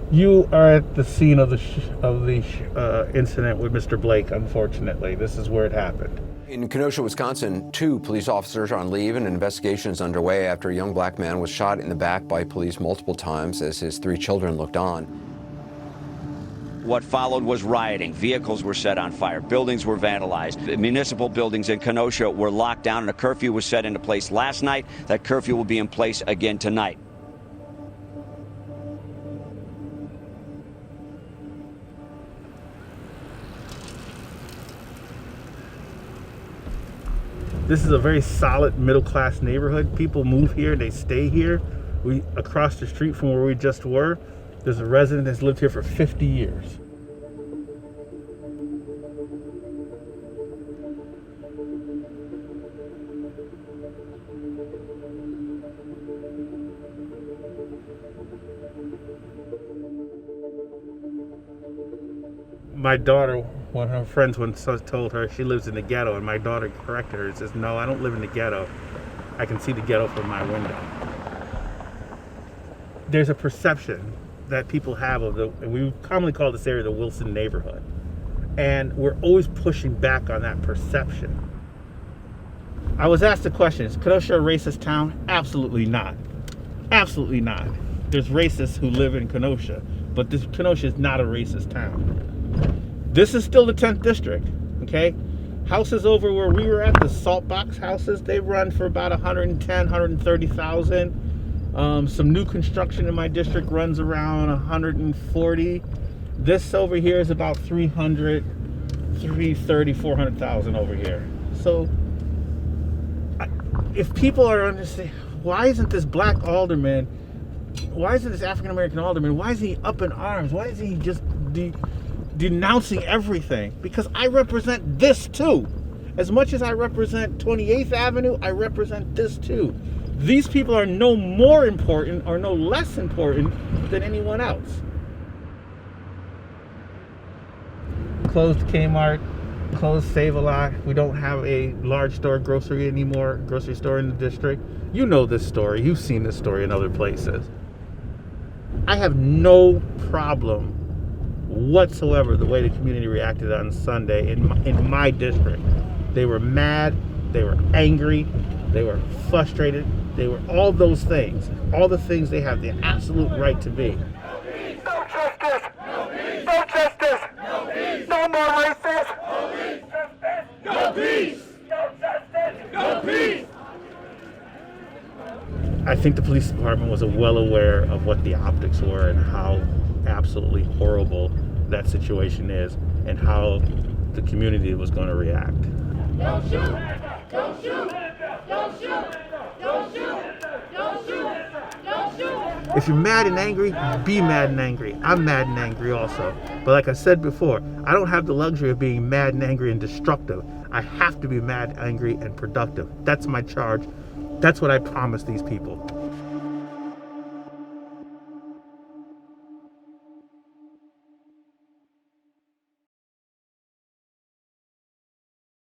You are at the scene of the incident with Mr. Blake. Unfortunately, this is where it happened. In Kenosha, Wisconsin, 2 police officers are on leave and an investigation is underway after a young black man was shot in the back by police multiple times as his 3 children looked on. What followed was rioting. Vehicles were set on fire. Buildings were vandalized. The municipal buildings in Kenosha were locked down, and a curfew was set into place last night. That curfew will be in place again tonight. This is a very solid middle-class neighborhood. People move here, they stay here. Across the street from where we just were, there's a resident that's lived here for 50 years. My daughter, one of her friends once told her she lives in the ghetto, and my daughter corrected her and says, "No, I don't live in the ghetto. I can see the ghetto from my window." There's a perception that people have of and we commonly call this area the Wilson neighborhood. And we're always pushing back on that perception. I was asked the question, is Kenosha a racist town? Absolutely not. Absolutely not. There's racists who live in Kenosha, but Kenosha is not a racist town. This is still the 10th district, okay? Houses over where we were at, the salt box houses, they run for about 110, 130,000. Some new construction in my district runs around 140. This over here is about 300, 330, 400,000 over here. So if people are understanding, why isn't this black alderman, why isn't this African-American alderman, why is he up in arms? Why is he just denouncing everything? Because I represent this too. As much as I represent 28th Avenue, I represent this too. These people are no more important or no less important than anyone else. Closed Kmart, closed Save-A-Lot. We don't have a large store grocery store in the district. You know this story. You've seen this story in other places. I have no problem whatsoever the way the community reacted on Sunday in my district. They were mad, they were angry, they were frustrated, they were all those things, all the things they have the absolute right to be. No justice! No peace! No justice! No peace! No more racists! No peace! No peace! No justice! No peace! I think the police department was well aware of what the optics were and how absolutely horrible that situation is and how the community was going to react. Don't shoot! Don't shoot! Don't shoot! Don't shoot! Don't shoot! Don't shoot! If you're mad and angry, be mad and angry. I'm mad and angry also. But like I said before, I don't have the luxury of being mad and angry and destructive. I have to be mad, angry, and productive. That's my charge. That's what I promise these people.